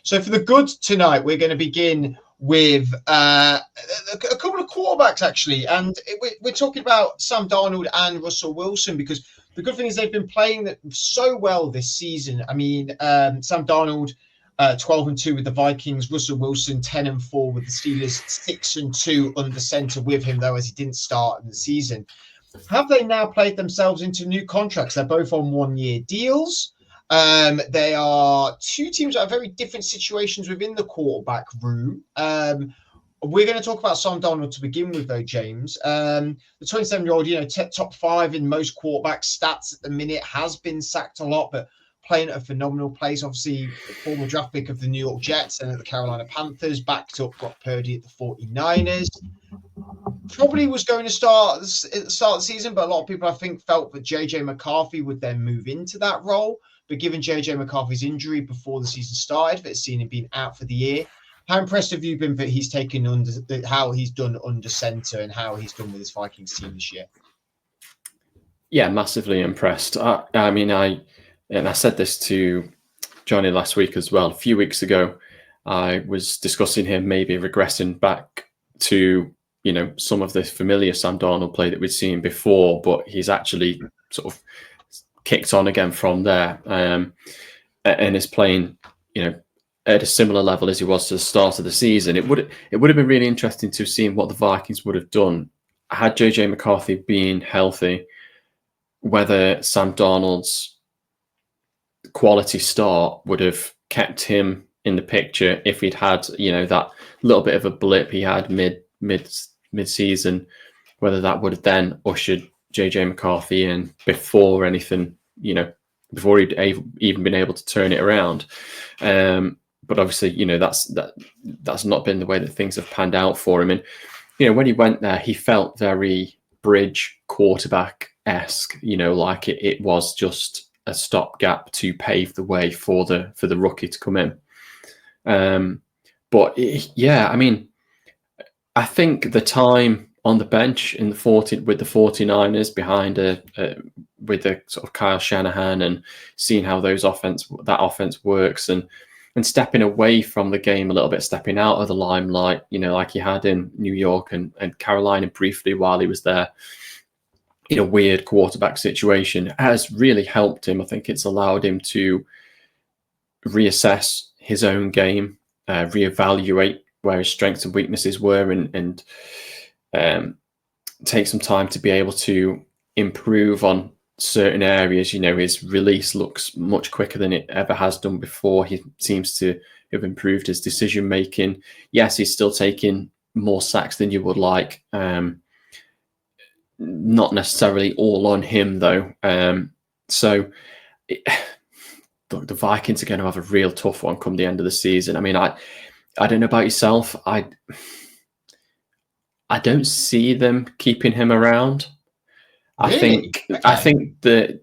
So for the good tonight, we're going to begin with a couple of quarterbacks, actually. And we're talking about Sam Darnold and Russell Wilson, because the good thing is they've been playing so well this season. I mean, Sam Darnold, 12-2 with the Vikings. Russell Wilson, 10-4 with the Steelers, 6-2 under center with him, though, as he didn't start in the season. Have they now played themselves into new contracts? They're both on one-year deals. They are two teams that are very different situations within the quarterback room. We're going to talk about Sam Darnold to begin with, though, James. The 27-year-old, top 5 in most quarterback stats at the minute, has been sacked a lot, but playing at a phenomenal place. Obviously, the former draft pick of the New York Jets and at the Carolina Panthers, backed up Brock Purdy at the 49ers. Probably was going to start at the start of the season, but a lot of people, I think, felt that JJ McCarthy would then move into that role. But given JJ McCarthy's injury before the season started, that seen him being out for the year, how impressed have you been that he's taken how he's done under center and how he's done with his Vikings team this year? Yeah, massively impressed. I mean, I said this to Johnny last week as well. A few weeks ago, I was discussing him maybe regressing back to, some of the familiar Sam Darnold play that we'd seen before, but he's actually sort of kicked on again from there, and is playing, at a similar level as he was to the start of the season. It would have been really interesting to see what the Vikings would have done had JJ McCarthy been healthy, whether Sam Darnold's quality start would have kept him in the picture if he'd had, that little bit of a blip he had mid-season, whether that would have then ushered JJ McCarthy in before anything, before he'd even been able to turn it around. But obviously, that's not been the way that things have panned out for him. And, when he went there, he felt very bridge quarterback-esque, like it was just a stopgap to pave the way for the rookie to come in. I think the time on the bench with the 49ers behind with the sort of Kyle Shanahan and seeing how that offense works and stepping away from the game a little bit, stepping out of the limelight, like he had in New York and Carolina briefly while he was there in a weird quarterback situation, has really helped him. I think it's allowed him to reassess his own game, reevaluate where his strengths and weaknesses were, and take some time to be able to improve on certain areas. His release looks much quicker than it ever has done before. He seems to have improved his decision making. Yes, he's still taking more sacks than you would like. Not necessarily all on him, though. The Vikings are going to have a real tough one come the end of the season. I mean, I don't know about yourself. I don't see them keeping him around. Really? I think the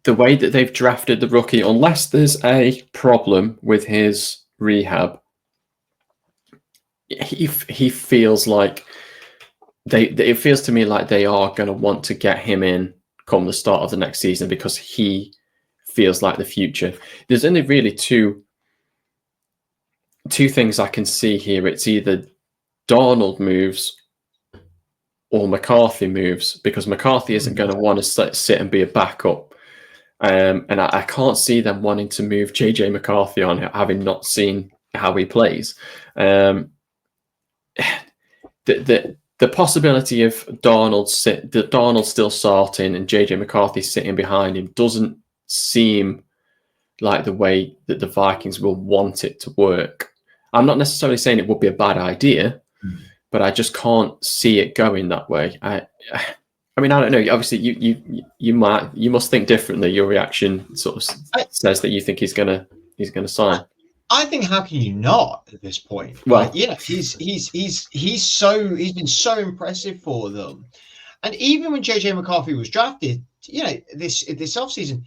way that they've drafted the rookie, unless there's a problem with his rehab, he feels like it feels to me like they are going to want to get him in come the start of the next season because he feels like the future. There's only really two things I can see here. It's either Darnold moves or McCarthy moves, because McCarthy isn't going to want to sit and be a backup. And I can't see them wanting to move JJ McCarthy on, having not seen how he plays. The possibility of Darnold still starting and JJ McCarthy sitting behind him doesn't seem like the way that the Vikings will want it to work. I'm not necessarily saying it would be a bad idea, but I just can't see it going that way. I mean, I don't know. Obviously, you must think differently. Your reaction sort of says that you think he's gonna sign. I think, how can you not at this point? Well, he's been so impressive for them, and even when JJ McCarthy was drafted, this offseason,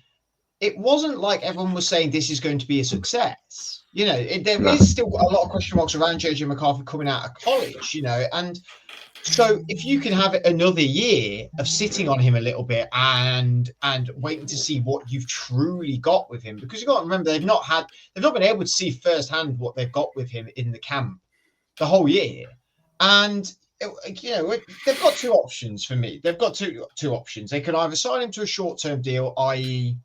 it wasn't like everyone was saying this is going to be a success. There is still a lot of question marks around JJ McCarthy coming out of college. And So if you can have another year of sitting on him a little bit and waiting to see what you've truly got with him, because you've got to remember they've not been able to see firsthand what they've got with him in the camp the whole year. And they've got two options for me. They've got two options. They could either sign him to a short-term deal, i.e.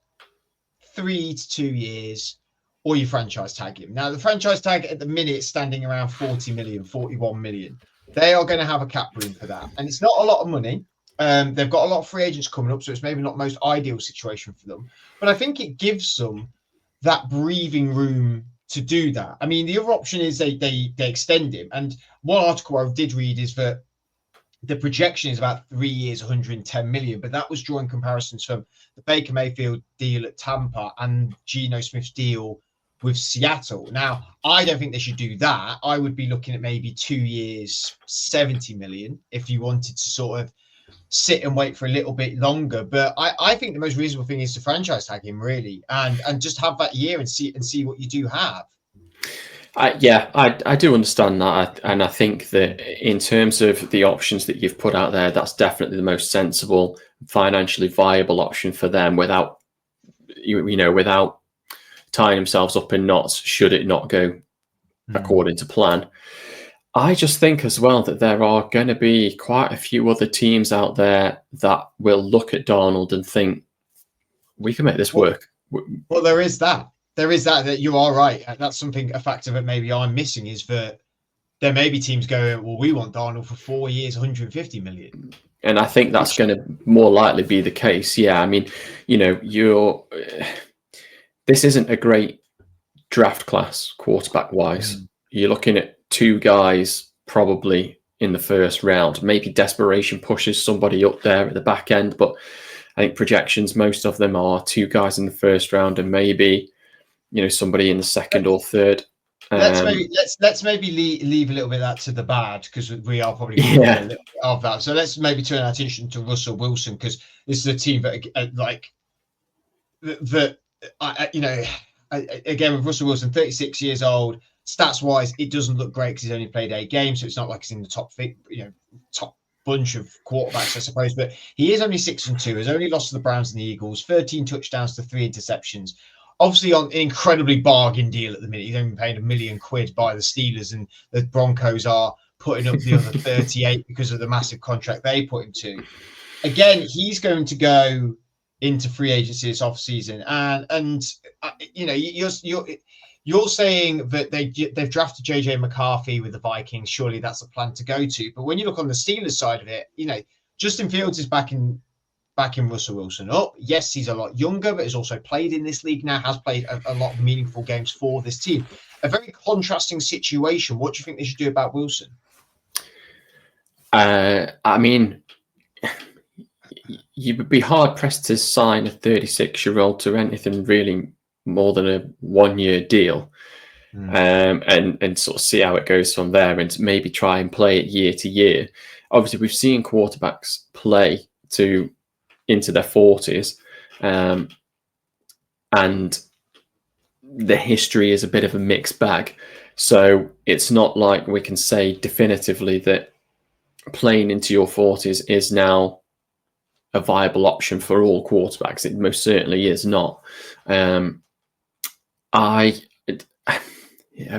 3 to 2 years, or you franchise tag him. Now, the franchise tag at the minute is standing around 40 million, 41 million. They are going to have a cap room for that. And it's not a lot of money. They've got a lot of free agents coming up, so it's maybe not the most ideal situation for them. But I think it gives them that breathing room to do that. I mean, the other option is they extend him. And one article I did read is that the projection is about 3 years, 110 million, but that was drawing comparisons from the Baker Mayfield deal at Tampa and Geno Smith's deal with Seattle. Now, I don't think they should do that. I would be looking at maybe 2 years, 70 million if you wanted to sort of sit and wait for a little bit longer. But I think the most reasonable thing is to franchise tag him, really, and just have that year and see what you do have. I do understand that, and I think that in terms of the options that you've put out there, that's definitely the most sensible, financially viable option for them, without without tying themselves up in knots should it not go according to plan. I just think as well that there are going to be quite a few other teams out there that will look at Darnold and think, we can make this work. Well, there is that. That you are right. That's a factor that maybe I'm missing, is that there may be teams going, well, we want Darnold for 4 years, 150 million. And I think that's going to more likely be the case. Yeah, I mean, this isn't a great draft class quarterback wise. You're looking at 2 guys probably in the first round. Maybe desperation pushes somebody up there at the back end, but I think projections, most of them are 2 guys in the first round and maybe somebody in the second or third. Let's maybe leave a little bit of that to the bad, because we are probably going to get a little bit of that. So let's maybe turn our attention to Russell Wilson, because this is a team that again, with Russell Wilson, 36 years old, stats wise, it doesn't look great because he's only played 8 games, so it's not like he's in the top bunch of quarterbacks, I suppose. But he is only 6-2, has only lost to the Browns and the Eagles, 13 touchdowns to 3 interceptions. Obviously on an incredibly bargain deal at the minute. He's only paid $1 million by the Steelers, and the Broncos are putting up the other 38 because of the massive contract they put him to. Again, he's going to go into free agency this offseason, and you're saying that they've drafted JJ McCarthy with the Vikings. Surely that's a plan to go to. But when you look on the Steelers side of it, Justin Fields is backing Russell Wilson up. Yes, he's a lot younger, but has also played in this league now, has played a lot of meaningful games for this team. A very contrasting situation. What do you think they should do about Wilson? I mean, you would be hard pressed to sign a 36-year-old to anything really more than a 1-year deal, and sort of see how it goes from there, and maybe try and play it year to year. Obviously, we've seen quarterbacks play into their 40s, and the history is a bit of a mixed bag. So it's not like we can say definitively that playing into your 40s is now a viable option for all quarterbacks. It most certainly is not. I'd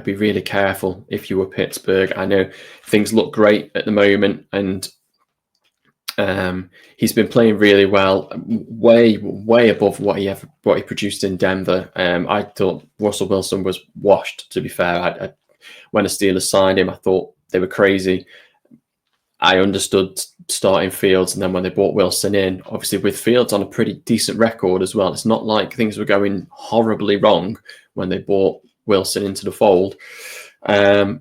be really careful if you were Pittsburgh. I know things look great at the moment, and he's been playing really well, way above what he produced in Denver. I thought Russell Wilson was washed, to be fair. When the Steelers signed him, I thought they were crazy. I understood starting Fields, and then when they brought Wilson in, obviously with Fields on a pretty decent record as well, it's not like things were going horribly wrong when they brought Wilson into the fold. I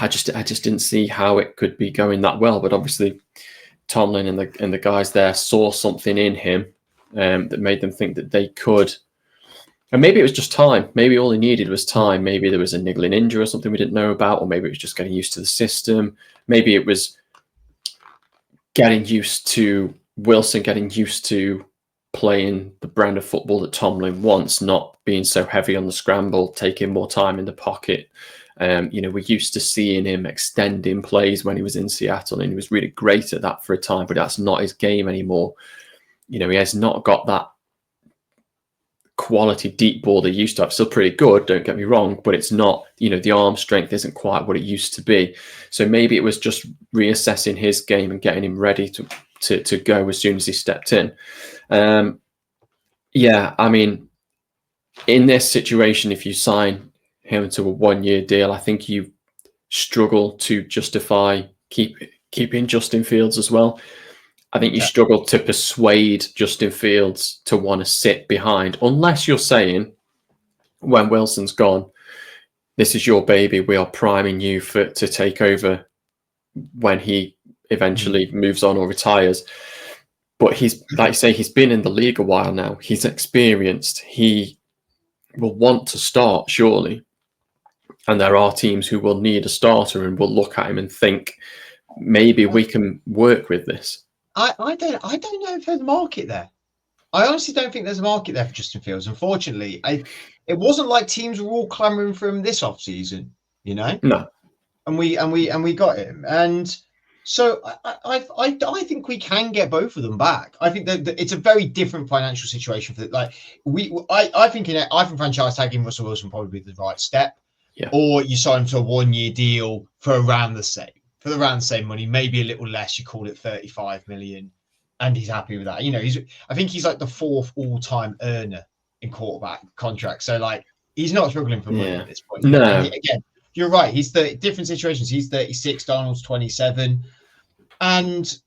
just didn't see how it could be going that well. But obviously, Tomlin and the guys there saw something in him that made them think that they could. And maybe it was just time. Maybe all he needed was time. Maybe there was a niggling injury or something we didn't know about, or maybe it was just getting used to the system. Maybe it was getting used to Wilson, getting used to playing the brand of football that Tomlin wants, not being so heavy on the scramble, taking more time in the pocket. We're used to seeing him extending plays when he was in Seattle, and he was really great at that for a time, but that's not his game anymore. He has not got that quality deep ball they used to have. Still pretty good, don't get me wrong, but it's not, the arm strength isn't quite what it used to be. So maybe it was just reassessing his game and getting him ready to go as soon as he stepped in. In this situation, if you sign him to a 1-year deal, I think you struggle to justify keeping Justin Fields as well. I think you struggle to persuade Justin Fields to want to sit behind, unless you're saying, when Wilson's gone, this is your baby, we are priming you to take over when he eventually moves on or retires. But he's, like you say, he's been in the league a while now. He's experienced. He will want to start, surely. And there are teams who will need a starter and will look at him and think, maybe we can work with this. I don't know if there's a market there. I honestly don't think there's a market there for Justin Fields. Unfortunately, it wasn't like teams were all clamoring for him this offseason, No. And we got him. And so I think we can get both of them back. I think that it's a very different financial situation for I think franchise tagging Russell Wilson probably be the right step. Yeah. Or you sign him to a 1-year deal for around the same. For around the same money, maybe a little less. You call it 35 million, and he's happy with that. I think he's like the 4th all-time earner in quarterback contracts. So he's not struggling for money at this point. No. Again, you're right. He's the different situations. He's 36. Darnold's 27, and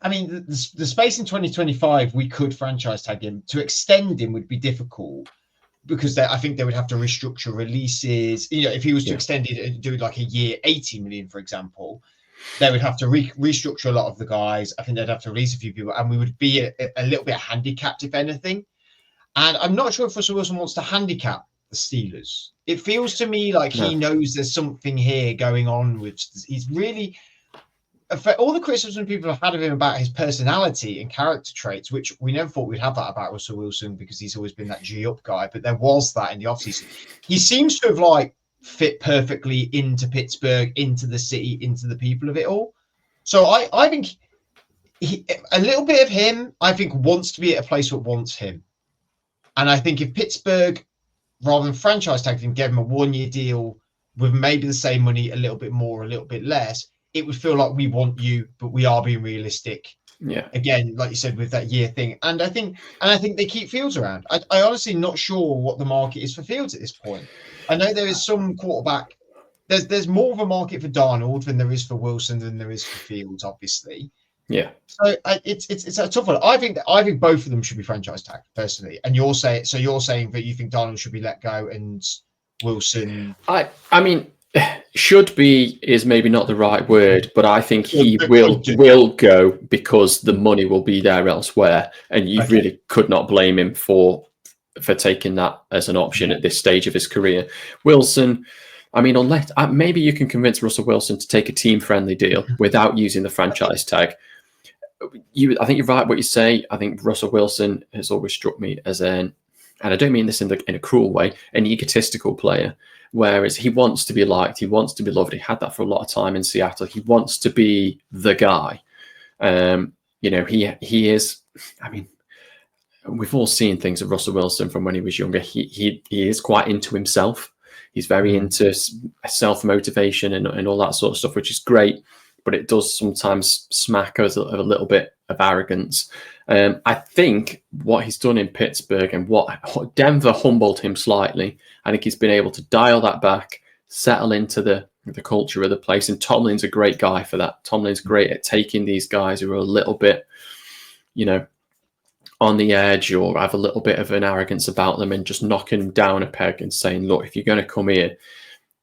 the space in 2025 we could franchise tag him. To extend him would be difficult, because I think they would have to restructure releases. If he was to extend it and do like a year, 80 million, for example, they would have to restructure a lot of the guys. I think they'd have to release a few people, and we would be a little bit handicapped, if anything. And I'm not sure if Russell Wilson wants to handicap the Steelers. It feels to me like he knows there's something here going on with. He's really. For all the criticism people have had of him about his personality and character traits, which we never thought we'd have that about Russell Wilson, because he's always been that G-up guy, but there was that in the offseason. He seems to have fit perfectly into Pittsburgh, into the city, into the people of it all. So I think a little bit of him, I think, wants to be at a place that wants him. And I think if Pittsburgh, rather than franchise tag him, gave him a 1-year deal with maybe the same money, a little bit more, a little bit less, it would feel like we want you, but we are being realistic. Yeah. Again, like you said, with that year thing. And I think they keep Fields around. I honestly not sure what the market is for Fields at this point. I know there is some quarterback. There's more of a market for Darnold than there is for Wilson than there is for Fields, obviously. Yeah. So it's a tough one. I think both of them should be franchise tagged, personally. And you're saying that you think Darnold should be let go and Wilson. Should be is maybe not the right word, but I think he will go because the money will be there elsewhere, and you really could not blame him for taking that as an option at this stage of his career. Wilson, unless maybe you can convince Russell Wilson to take a team-friendly deal without using the franchise tag. I think you're right what you say. I think Russell Wilson has always struck me as and I don't mean this in a cruel way, an egotistical player. Whereas he wants to be liked, he wants to be loved. He had that for a lot of time in Seattle. He wants to be the guy. He is. We've all seen things of Russell Wilson from when he was younger. He is quite into himself. He's very into self-motivation and all that sort of stuff, which is great. But it does sometimes smack us of a little bit of arrogance. I think what he's done in Pittsburgh and what Denver humbled him slightly. I think he's been able to dial that back, settle into the culture of the place. And Tomlin's a great guy for that. Tomlin's great at taking these guys who are a little bit, on the edge or have a little bit of an arrogance about them and just knocking down a peg and saying, look, if you're going to come here,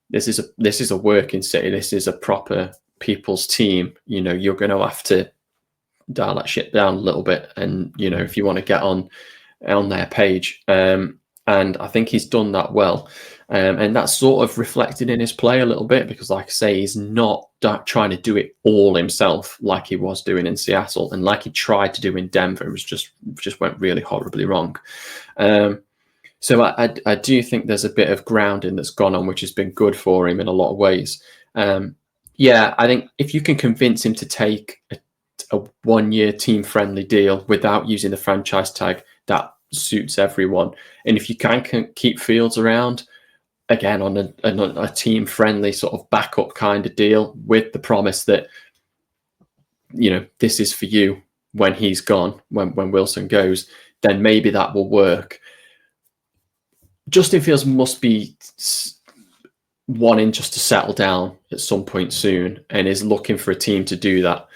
this is a working city. This is a proper people's team. You're going to have to dial that shit down a little bit. And, if you want to get on their page. And I think he's done that well. And that's sort of reflected in his play a little bit because, like I say, he's not trying to do it all himself like he was doing in Seattle and like he tried to do in Denver. It was just went really horribly wrong. So I do think there's a bit of grounding that's gone on, which has been good for him in a lot of ways. Yeah, I think if you can convince him to take a 1-year team-friendly deal without using the franchise tag, that suits everyone. And if you can keep Fields around, again, on a team-friendly sort of backup kind of deal with the promise that, this is for you when he's gone, when Wilson goes, then maybe that will work. Justin Fields must be wanting just to settle down at some point soon and is looking for a team to do that.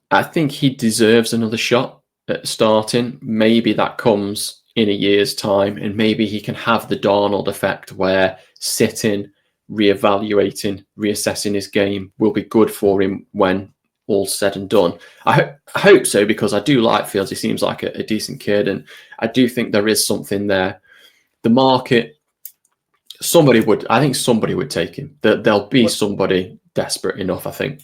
I think he deserves another shot at starting. Maybe that comes in a year's time, and maybe he can have the Darnold effect where sitting, reevaluating, reassessing his game will be good for him when all's said and done. I hope so, because I do like Fields. He seems like a decent kid, and I do think there is something there. The market, somebody would take him. There'll be somebody desperate enough, I think.